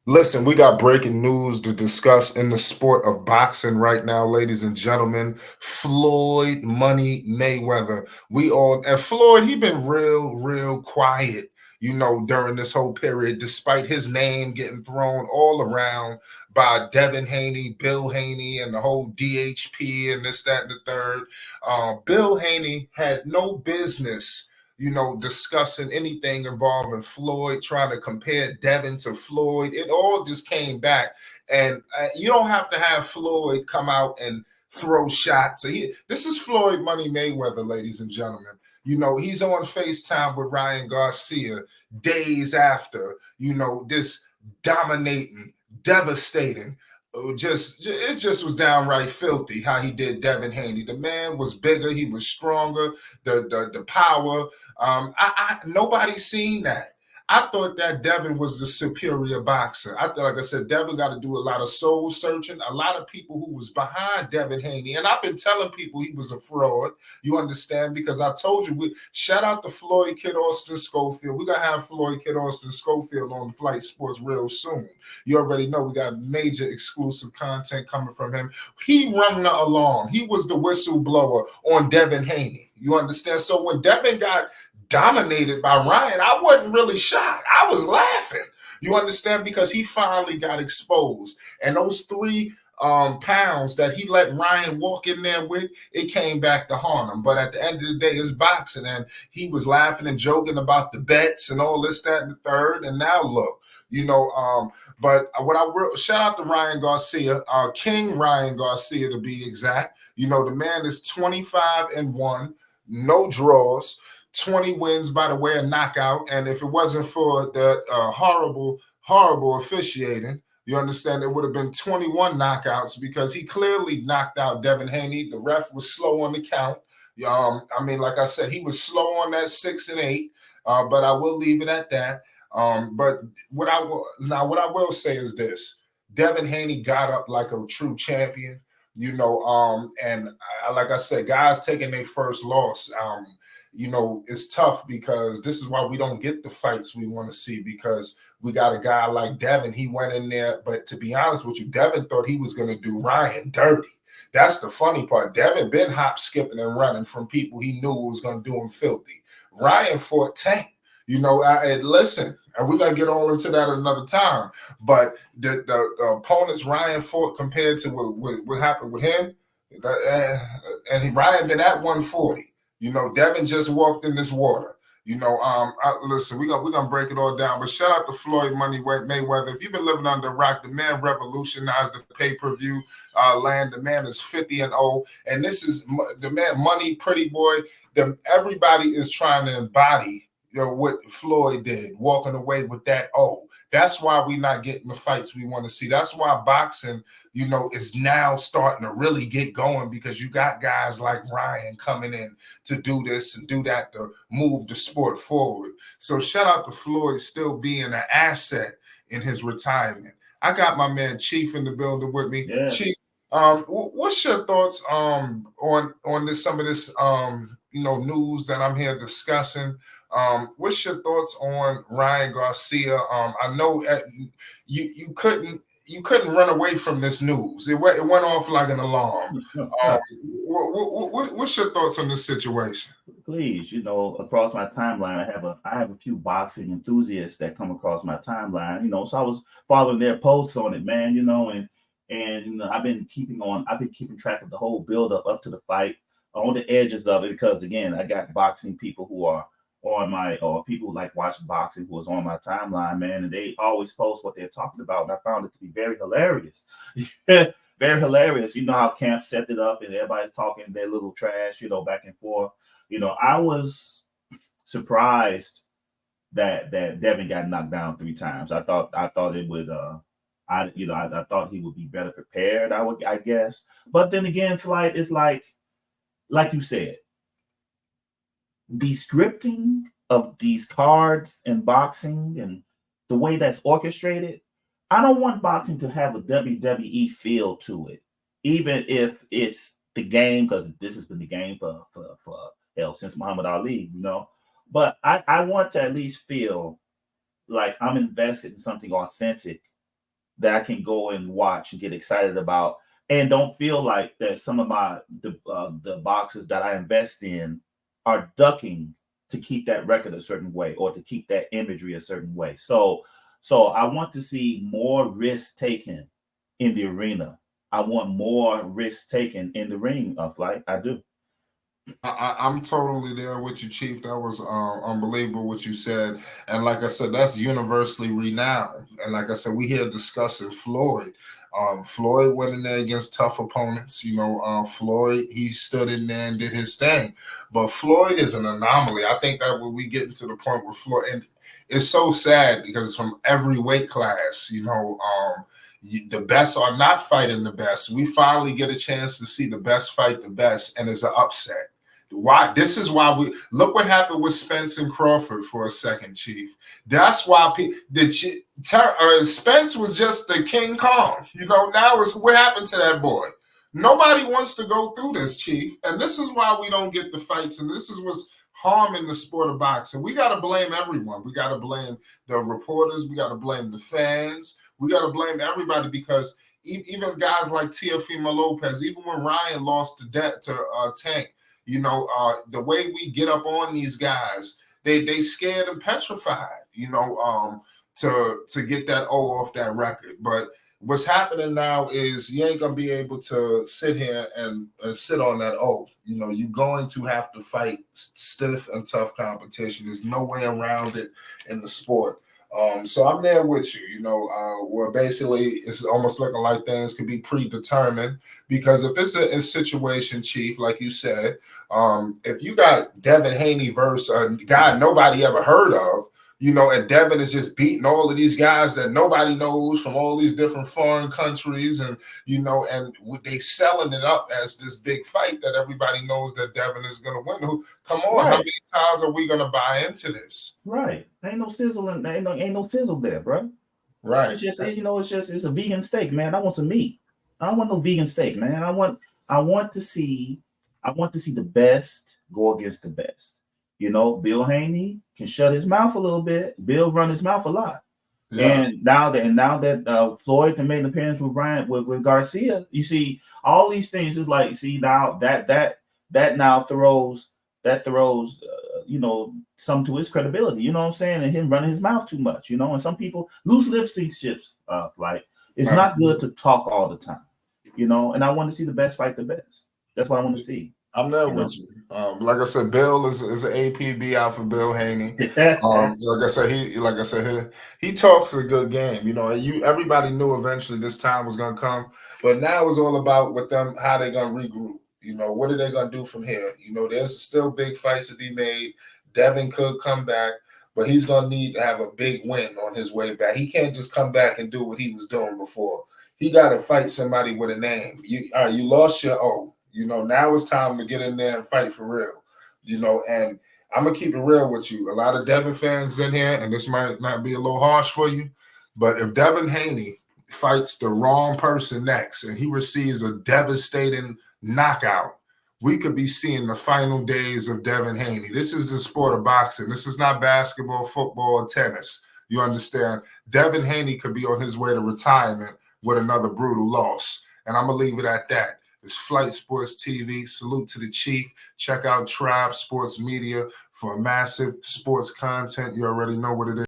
Listen, we got breaking news to discuss in the sport of boxing right now, ladies and gentlemen. Floyd Money Mayweather. We all and Floyd, he been real quiet, during this whole period, despite his name getting thrown all around by Devin Haney, Bill Haney, and the whole DHP and this, that, and the third. Bill Haney had no business discussing anything involving Floyd, trying to compare Devin to Floyd. It all just came back. And you don't have to have Floyd come out and throw shots. This is Floyd Money Mayweather, ladies and gentlemen. He's on FaceTime with Ryan Garcia days after, this dominating, devastating. It just was downright filthy how he did Devin Haney. The man was bigger, he was stronger, the power. Nobody's seen that. I thought that Devin was the superior boxer. I thought, like I said, Devin got to do a lot of soul searching. A lot of people who was behind Devin Haney, and I've been telling people he was a fraud. You understand? Because I told you, shout out to Floyd Kid Austin Schofield. We're going to have Floyd Kid Austin Schofield on Flight Sports real soon. You already know we got major exclusive content coming from him. He rung the alarm. He was the whistleblower on Devin Haney. You understand? So when Devin got dominated by Ryan, I wasn't really shocked. I was laughing. You understand? Because he finally got exposed. And those 3 pounds that he let Ryan walk in there with, it came back to haunt him. But at the end of the day, it's boxing. And he was laughing and joking about the bets and all this, that, and the third. And now look, but shout out to Ryan Garcia, King Ryan Garcia to be exact. The man is 25-1, no draws. 20 wins by the way of knockout. And if it wasn't for that horrible officiating, you understand, it would have been 21 knockouts because he clearly knocked out Devin Haney. The ref was slow on the count. Like I said, he was slow on that 6 and 8, but I will leave it at that. But what I will say is this: Devin Haney got up like a true champion, and like I said, guys taking their first loss. It's tough because this is why we don't get the fights we want to see, because we got a guy like Devin. He went in there, but to be honest with you, Devin thought he was going to do Ryan dirty. That's the funny part. Devin been hop, skipping, and running from people he knew was going to do him filthy. Ryan fought Tank. Listen, and we're going to get all into that another time. But the opponents Ryan fought compared to what happened with him, and Ryan been at 140. Devin just walked in this water. Listen, we're gonna break it all down. But shout out to Floyd Money Mayweather. If you've been living under a rock, the man revolutionized the pay-per-view land. The man is 50-0, and this is the man, Money Pretty Boy. Everybody is trying to embody what Floyd did, walking away with that O. That's why we're not getting the fights we want to see. That's why boxing, is now starting to really get going, because you got guys like Ryan coming in to do this and do that to move the sport forward. So shout out to Floyd still being an asset in his retirement. I got my man Chief in the building with me. Yeah. Chief, what's your thoughts on this, some of this news that I'm here discussing? What's your thoughts on Ryan Garcia? I know you couldn't run away from this news. It went off like an alarm. What's your thoughts on this situation? Please, across my timeline, I have a few boxing enthusiasts that come across my timeline. So I was following their posts on it, man. And I've been keeping track of the whole build up to the fight, on the edges of it, because again, I got boxing people who are on or people who like watch boxing who was on my timeline, man, and they always post what they're talking about, and I found it to be very hilarious. Very hilarious. You know how Camp set it up and everybody's talking their little trash, back and forth. I was surprised that Devin got knocked down 3 times. I thought it would I thought he would be better prepared, I guess. But then again, Flight is like you said, the scripting of these cards and boxing and the way that's orchestrated, I don't want boxing to have a WWE feel to it, even if it's the game, because this has been the game for hell since Muhammad Ali, But I want to at least feel like I'm invested in something authentic that I can go and watch and get excited about, and don't feel like that some of the boxes that I invest in are ducking to keep that record a certain way or to keep that imagery a certain way. So I want to see more risk taken in the arena. I want more risk taken in the ring of Flight. I do. I'm totally there with you, Chief. That was unbelievable what you said. And like I said, that's universally renowned. And like I said, we here discussing Floyd. Floyd went in there against tough opponents. Floyd, he stood in there and did his thing. But Floyd is an anomaly. I think that when we get into the point where Floyd, and it's so sad because from every weight class, the best are not fighting the best. We finally get a chance to see the best fight the best, and it's an upset. Why? This is why we look what happened with Spence and Crawford for a second, Chief. That's why Spence was just the King Kong. Now is what happened to that boy. Nobody wants to go through this, Chief, and this is why we don't get the fights, and this is what's harming the sport of boxing. We got to blame everyone. We got to blame the reporters. We got to blame the fans. We got to blame everybody because even guys like Teofimo Lopez, even when Ryan lost to Tank. The way we get up on these guys, they scared and petrified, to get that O off that record. But what's happening now is you ain't gonna be able to sit here and sit on that O. You're going to have to fight stiff and tough competition. There's no way around it in the sport. So I'm there with you, where basically it's almost looking like things could be predetermined because if it's a situation, Chief, like you said, if you got Devin Haney versus a guy nobody ever heard of, and Devin is just beating all of these guys that nobody knows from all these different foreign countries, and and they selling it up as this big fight that everybody knows that Devin is going to win. Come on, Right. How many times are we going to buy into this? Right. Ain't no sizzle in there. Ain't no sizzle there, bro. Right. It's just it's a vegan steak, man. I want some meat. I don't want no vegan steak, man. I want to see the best go against the best. Bill Haney can shut his mouth a little bit. Bill run his mouth a lot. Yes. And now that Floyd can make an appearance with Garcia, you see all these things is like, see, now that now throws some to his credibility. You know what I'm saying? And him running his mouth too much. And some people loose lip sync shifts. Like it's not good to talk all the time. And I want to see the best fight the best. That's what I want to see. I'm there with you. Like I said, Bill is an APB out for Bill Haney. Like I said, he talks a good game. Everybody knew eventually this time was gonna come, but now it's all about with them how they're gonna regroup. What are they gonna do from here? There's still big fights to be made. Devin could come back, but he's gonna need to have a big win on his way back. He can't just come back and do what he was doing before. He got to fight somebody with a name. You lost your O. Now it's time to get in there and fight for real. And I'm gonna keep it real with you. A lot of Devin fans in here, and this might not be a little harsh for you, but if Devin Haney fights the wrong person next and he receives a devastating knockout, we could be seeing the final days of Devin Haney. This is the sport of boxing. This is not basketball, football, or tennis. You understand? Devin Haney could be on his way to retirement with another brutal loss. And I'm going to leave it at that. It's Flight Sports TV. Salute to the Chief. Check out Tribe Sports Media for massive sports content. You already know what it is.